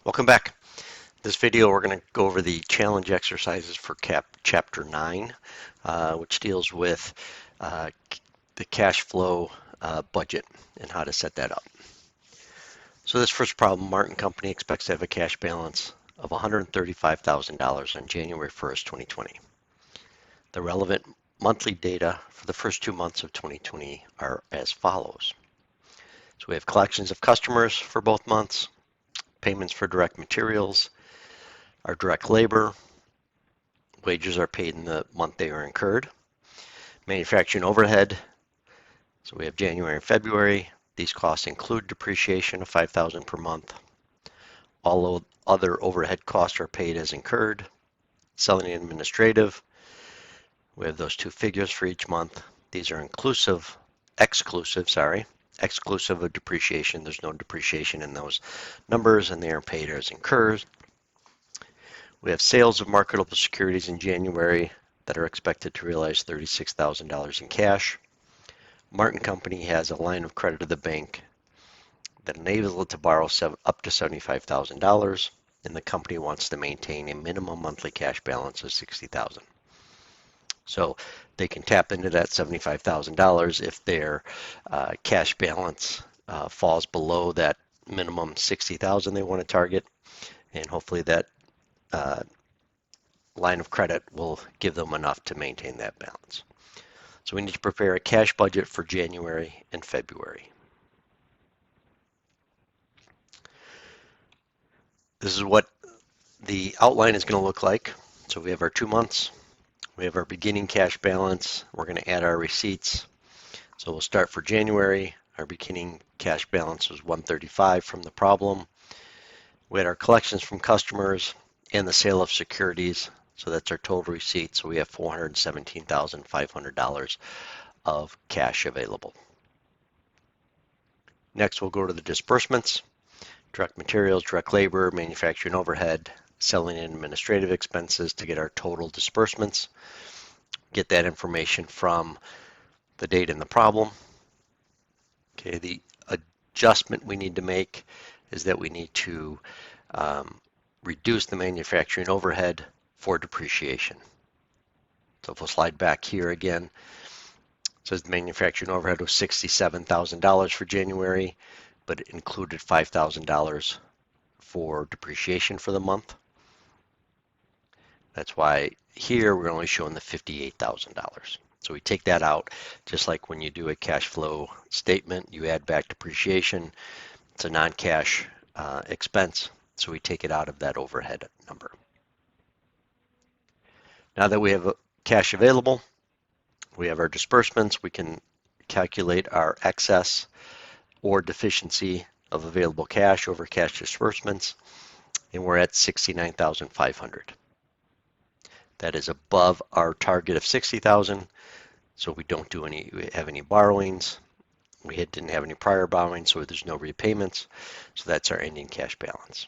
Welcome back. This video we're going to go over the challenge exercises for Chapter 9, which deals with uh, the cash flow budget and how to set that up. So this first problem, Martin Company expects to have a cash balance of $135,000 on January 1st, 2020. The relevant monthly data for the first 2 months of 2020 are as follows. So we have collections of customers for both months, payments for direct materials, our direct labor, wages are paid in the month they are incurred, manufacturing overhead, so we have January and February. These costs include depreciation of $5,000 per month. All other overhead costs are paid as incurred. Selling and administrative, we have those two figures for each month. These are exclusive of depreciation. There's no depreciation in those numbers, and they are paid as incurred. We have sales of marketable securities in January that are expected to realize $36,000 in cash. Martin Company has a line of credit of the bank that enables it to borrow up to $75,000, and the company wants to maintain a minimum monthly cash balance of $60,000. So they can tap into that $75,000 if their cash balance falls below that minimum $60,000 they want to target, and hopefully that line of credit will give them enough to maintain that balance. So we need to prepare a cash budget for January and February. This is what the outline is going to look like. So we have our 2 months, we have our beginning cash balance, we're going to add our receipts. So we'll start for January. Our beginning cash balance was $135 from the problem. We had our collections from customers and the sale of securities. So that's our total receipts. So we have $417,500 of cash available. Next, we'll go to the disbursements, direct materials, direct labor, manufacturing overhead, selling and administrative expenses to get our total disbursements. Get that information from the date in the problem. Okay, the adjustment we need to make is that we need to reduce the manufacturing overhead for depreciation. So if we'll slide back here again, it says the manufacturing overhead was $67,000 for January, but it included $5,000 for depreciation for the month. That's why here we're only showing the $58,000. So we take that out, just like when you do a cash flow statement, you add back depreciation. It's a non-cash expense, so we take it out of that overhead number. Now that we have cash available, we have our disbursements, we can calculate our excess or deficiency of available cash over cash disbursements, and we're at $69,500. That is above our target of $60,000, so we don't have any borrowings. We didn't have any prior borrowings, so there's no repayments. So that's our ending cash balance.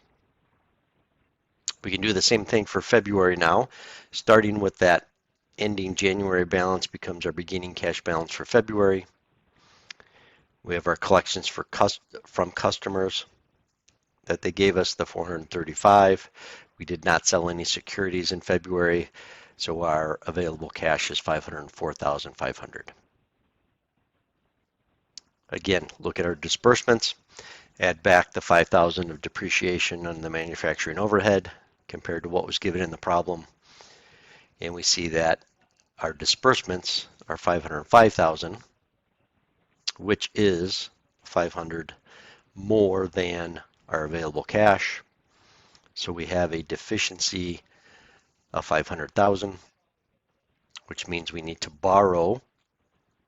We can do the same thing for February now. Starting with that ending January balance becomes our beginning cash balance for February. We have our collections from customers that they gave us, the $435. We did not sell any securities in February, so our available cash is $504,500. Again, look at our disbursements, add back the $5,000 of depreciation on the manufacturing overhead compared to what was given in the problem, and we see that our disbursements are $505,000, which is $500 more than our available cash. So we have a deficiency of $500,000, which means we need to borrow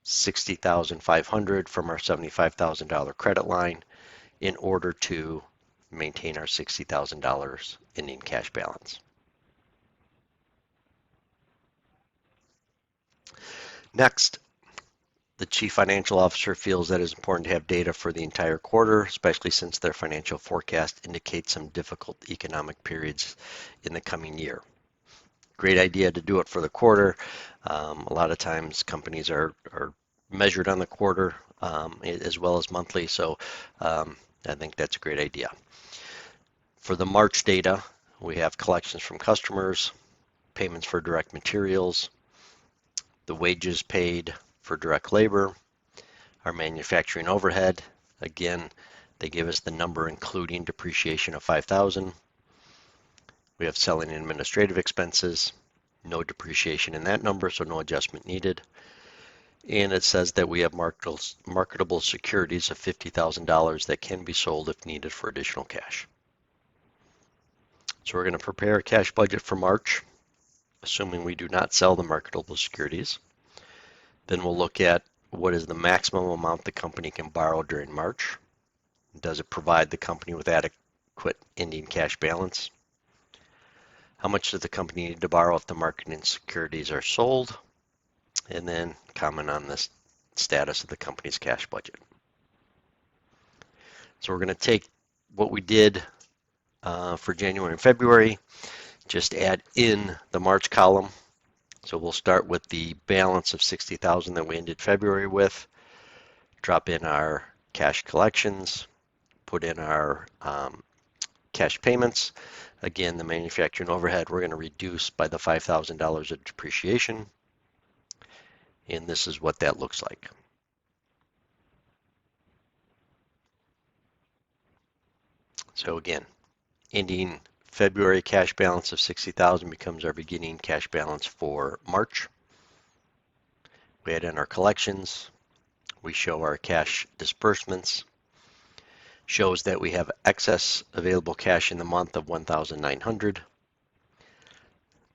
$60,500 from our $75,000 credit line in order to maintain our $60,000 ending cash balance. Next, the Chief Financial Officer feels that it is important to have data for the entire quarter, especially since their financial forecast indicates some difficult economic periods in the coming year. Great idea to do it for the quarter. A lot of times companies are measured on the quarter as well as monthly, so I think that's a great idea. For the March data, we have collections from customers, payments for direct materials, the wages paid for direct labor, our manufacturing overhead. Again, they give us the number including depreciation of 5,000. We have selling and administrative expenses, no depreciation in that number, so no adjustment needed. And it says that we have marketable securities of $50,000 that can be sold if needed for additional cash. So we're going to prepare a cash budget for March, assuming we do not sell the marketable securities. Then we'll look at what is the maximum amount the company can borrow during March. Does it provide the company with adequate ending cash balance? How much does the company need to borrow if the marketing securities are sold? And then comment on the status of the company's cash budget. So we're going to take what we did for January and February, just add in the March column. So we'll start with the balance of 60,000 that we ended February with, drop in our cash collections, put in our cash payments. Again, the manufacturing overhead we're going to reduce by the $5,000 of depreciation. And this is what that looks like. So again, ending February cash balance of 60,000 becomes our beginning cash balance for March. We add in our collections. We show our cash disbursements. Shows that we have excess available cash in the month of 1,900,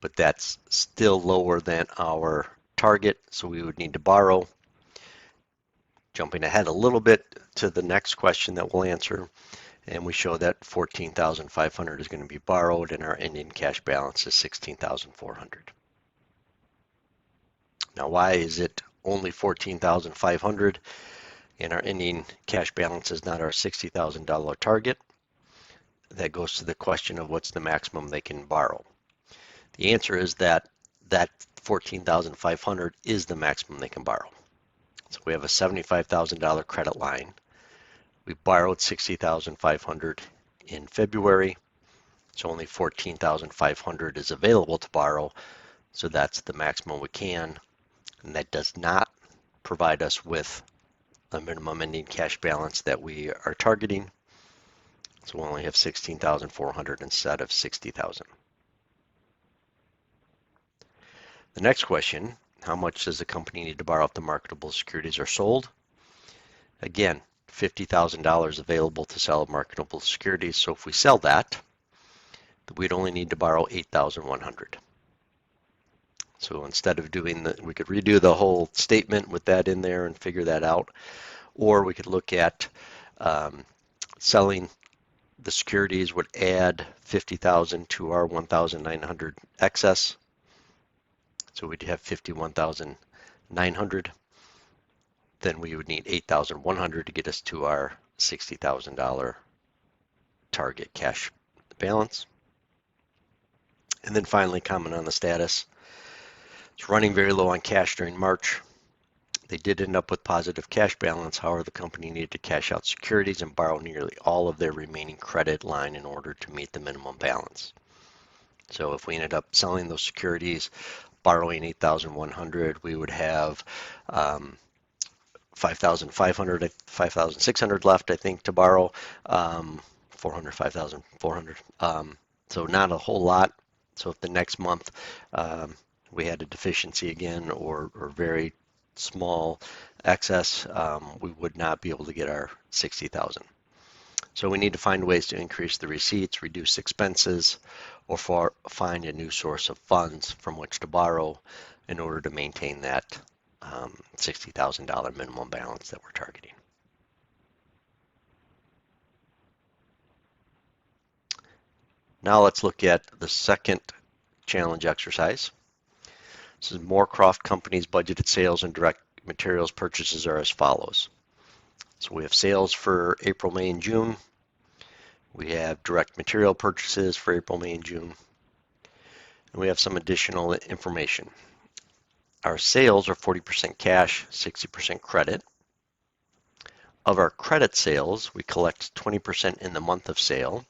but that's still lower than our target, so we would need to borrow. Jumping ahead a little bit to the next question that we'll answer, and we show that 14,500 is going to be borrowed and our ending cash balance is 16,400. Now, why is it only 14,500 and our ending cash balance is not our $60,000 target? That goes to the question of what's the maximum they can borrow. The answer is that 14,500 is the maximum they can borrow. So we have a $75,000 credit line. We borrowed 60,500 in February, so only 14,500 is available to borrow. So that's the maximum we can, and that does not provide us with a minimum ending cash balance that we are targeting. So we only have 16,400 instead of 60,000. The next question, how much does the company need to borrow if the marketable securities are sold? Again, $50,000 available to sell marketable securities. So if we sell that, we'd only need to borrow 8,100. So instead of doing we could redo the whole statement with that in there and figure that out, or we could look at selling the securities would add 50,000 to our 1,900 excess. So we'd have 51,900. Then we would need 8,100 to get us to our $60,000 target cash balance. And then finally, comment on the status. It's running very low on cash during March. They did end up with positive cash balance. However, the company needed to cash out securities and borrow nearly all of their remaining credit line in order to meet the minimum balance. So if we ended up selling those securities, borrowing 8,100, we would have 5,500, 5,600 left, I think, to borrow. 5,400. So not a whole lot. So if the next month we had a deficiency again or very small excess, we would not be able to get our 60,000. So we need to find ways to increase the receipts, reduce expenses, or find a new source of funds from which to borrow in order to maintain that $60,000 minimum balance that we're targeting. Now let's look at the second challenge exercise. This is Moorcroft Company's budgeted sales and direct materials purchases are as follows. So we have sales for April, May, and June. We have direct material purchases for April, May, and June. And we have some additional information. Our sales are 40% cash, 60% credit. Of our credit sales, we collect 20% in the month of sale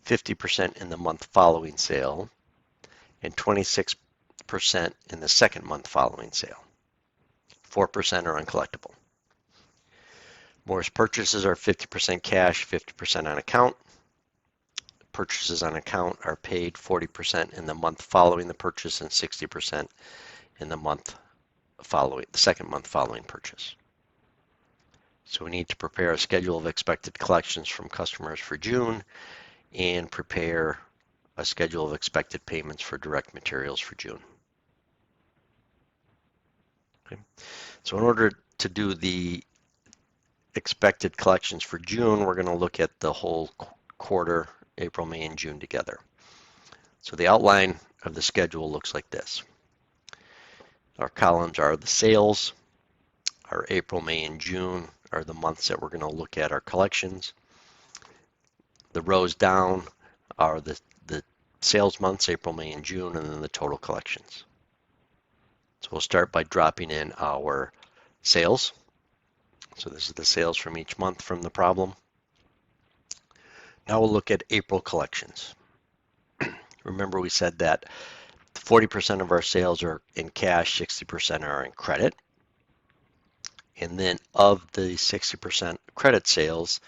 50% in the month following sale, and 26% in the second month following sale. 4% are uncollectible. Morris purchases are 50% cash, 50% on account. Purchases on account are paid 40% in the month following the purchase and 60% in the second month following purchase. So we need to prepare a schedule of expected collections from customers for June and prepare a schedule of expected payments for direct materials for June. Okay. So in order to do the expected collections for June, we're going to look at the whole quarter, April, May, and June together. So the outline of the schedule looks like this. Our columns are the sales. Our April, May, and June are the months that we're going to look at our collections. The rows down are the sales months, April, May, and June, and then the total collections. So we'll start by dropping in our sales. So this is the sales from each month from the problem. Now we'll look at April collections. Remember we said that 40% of our sales are in cash, 60% are in credit. And then of the 60% credit sales,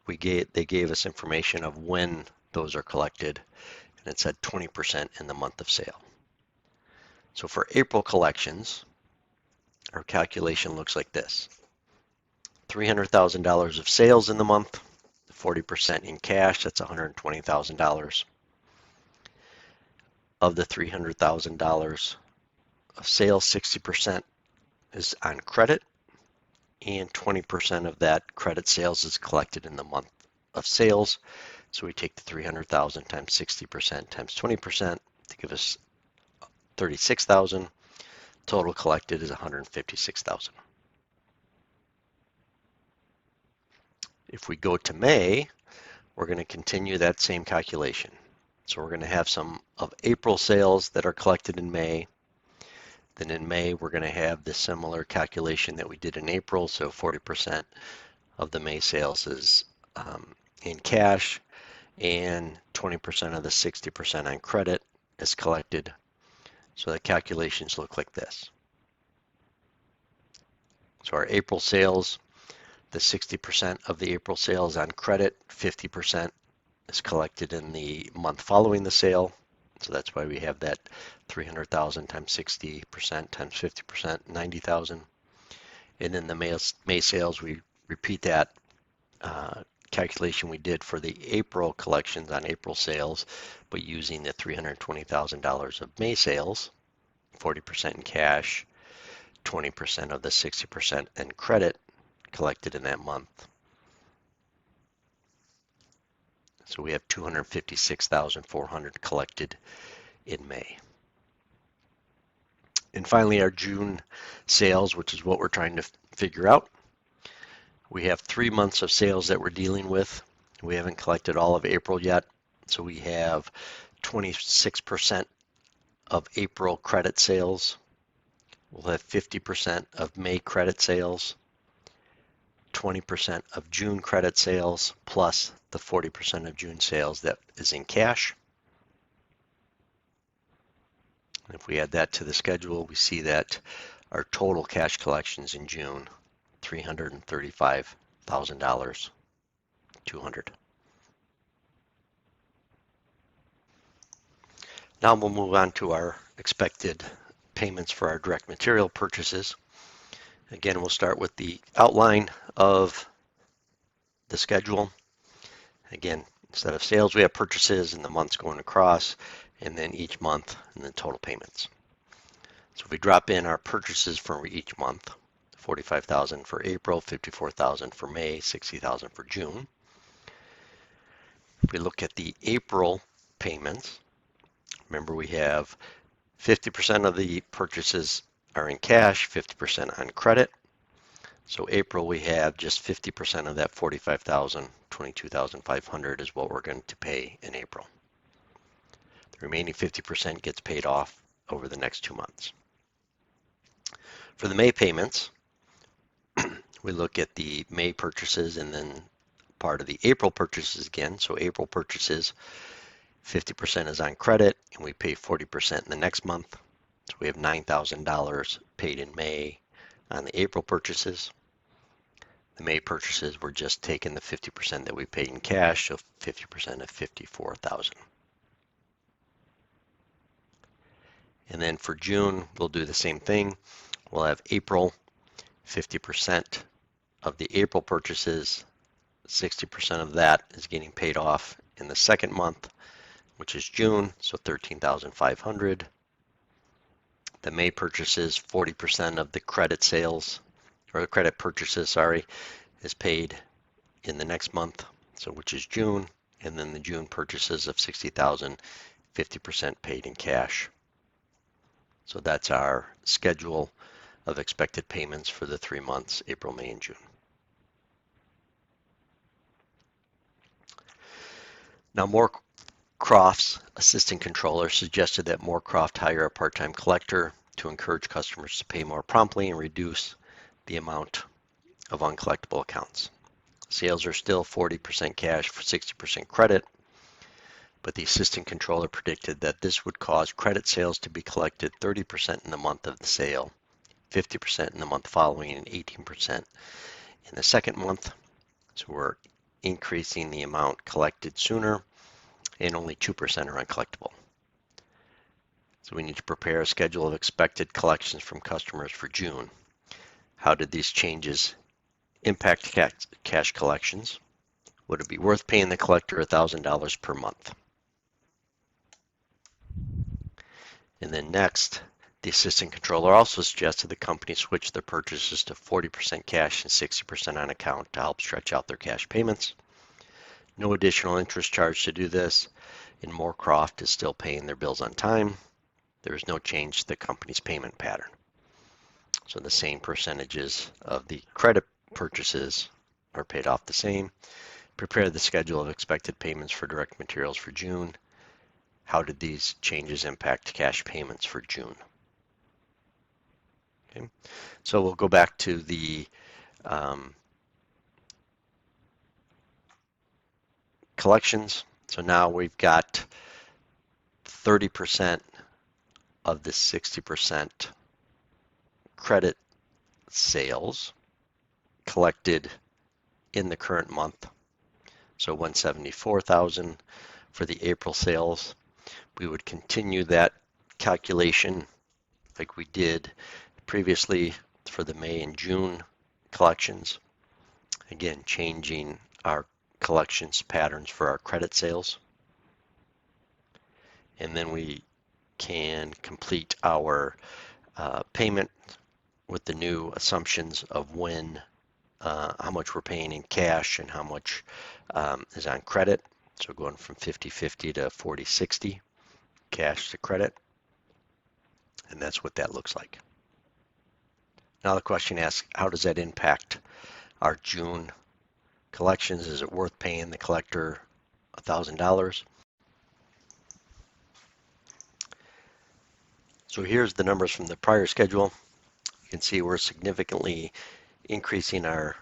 they gave us information of when those are collected, and it said 20% in the month of sale. So for April collections, our calculation looks like this. $300,000 of sales in the month, 40% in cash, that's $120,000. Of the $300,000 of sales, 60% is on credit, and 20% of that credit sales is collected in the month of sales. So we take the 300,000 times 60% times 20% to give us 36,000. Total collected is 156,000. If we go to May, we're going to continue that same calculation. So we're going to have some of April sales that are collected in May. Then in May, we're going to have the similar calculation that we did in April. So 40% of the May sales is in cash, and 20% of the 60% on credit is collected. So the calculations look like this. So our April sales, the 60% of the April sales on credit, 50% is collected in the month following the sale. So that's why we have that 300,000 times 60% times 50%, 90,000. And then the May sales, we repeat that calculation we did for the April collections on April sales, but using the $320,000 of May sales, 40% in cash, 20% of the 60% in credit collected in that month. So we have 256,400 collected in May. And finally, our June sales, which is what we're trying to figure out. We have 3 months of sales that we're dealing with. We haven't collected all of April yet. So we have 26% of April credit sales. We'll have 50% of May credit sales, 20% of June credit sales, plus the 40% of June sales that is in cash. And if we add that to the schedule, we see that our total cash collections in June, $335,000, 200. Now we'll move on to our expected payments for our direct material purchases. Again, we'll start with the outline of the schedule. Again, instead of sales, we have purchases and the months going across, and then each month and then total payments. So if we drop in our purchases for each month, 45,000 for April, 54,000 for May, 60,000 for June. If we look at the April payments, remember we have 50% of the purchases are in cash, 50% on credit. So April we have just 50% of that 45,000, 22,500 is what we're going to pay in April. The remaining 50% gets paid off over the next 2 months. For the May payments, we look at the May purchases and then part of the April purchases again. So April purchases, 50% is on credit, and we pay 40% in the next month. So we have $9,000 paid in May on the April purchases. The May purchases, we're just taking the 50% that we paid in cash, so 50% of 54,000. And then for June, we'll do the same thing. We'll have April, 50% of the April purchases, 60% of that is getting paid off in the second month, which is June, so 13,500. The May purchases, 40% of the credit sales, or the credit purchases, sorry, is paid in the next month, so which is June, and then the June purchases of 60,000, 50% paid in cash. So that's our schedule of expected payments for the 3 months, April, May, and June. Now, Moorcroft's assistant controller suggested that Moorcroft hire a part-time collector to encourage customers to pay more promptly and reduce the amount of uncollectible accounts. Sales are still 40% cash for 60% credit, but the assistant controller predicted that this would cause credit sales to be collected 30% in the month of the sale, 50% in the month following, and 18% in the second month. So we're increasing the amount collected sooner, and only 2% are uncollectible. So we need to prepare a schedule of expected collections from customers for June. How did these changes impact cash collections? Would it be worth paying the collector $1,000 per month? And then next, the assistant controller also suggested the company switch their purchases to 40% cash and 60% on account to help stretch out their cash payments. No additional interest charged to do this, and Moorcroft is still paying their bills on time. There is no change to the company's payment pattern. So the same percentages of the credit purchases are paid off the same. Prepare the schedule of expected payments for direct materials for June. How did these changes impact cash payments for June? Okay. So we'll go back to the collections. So now we've got 30% of the 60% credit sales collected in the current month. So 174,000 for the April sales. We would continue that calculation like we did previously for the May and June collections. Again, changing our collections patterns for our credit sales. And then we can complete our payment with the new assumptions of when, how much we're paying in cash and how much is on credit. So going from 50-50 to 40-60, cash to credit. And that's what that looks like. Now the question asks, how does that impact our June collections? Is it worth paying the collector $1,000? So here's the numbers from the prior schedule. You can see we're significantly increasing our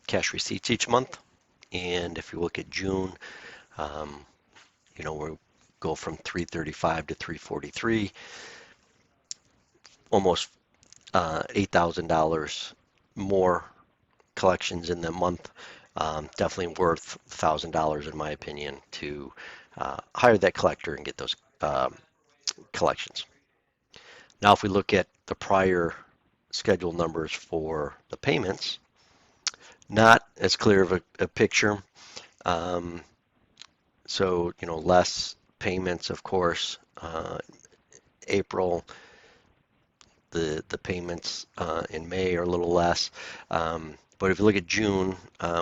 cash receipts each month. And if you look at June, we'll go from 335 to 343, almost $8,000 more collections in the month. Definitely worth $1,000 in my opinion to hire that collector and get those collections. Now if we look at the prior schedule numbers for the payments, not as clear of a picture. So less payments, of course. April, the payments in May are a little less. But if you look at June,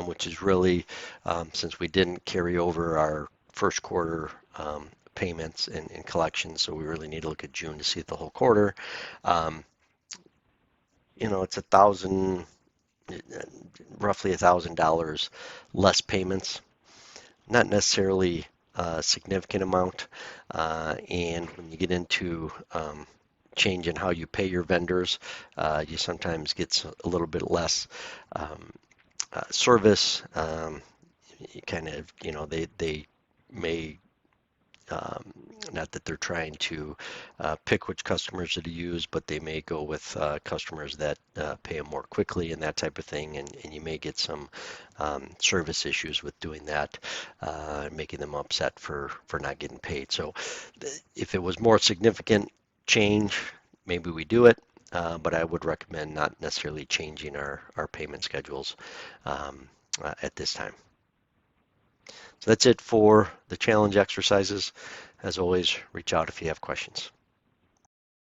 which is really, since we didn't carry over our first quarter payments and collections, so we really need to look at June to see the whole quarter. It's roughly $1,000 less payments. Not necessarily a significant amount. And when you get into change in how you pay your vendors, you sometimes get a little bit less service. kind of, they may, um, not that they're trying to pick which customers to use, but they may go with customers that pay them more quickly and that type of thing, and you may get some service issues with doing that, making them upset for not getting paid. So if it was more significant change, maybe we do it, but I would recommend not necessarily changing our payment schedules at this time. So that's it for the challenge exercises. As always, reach out if you have questions.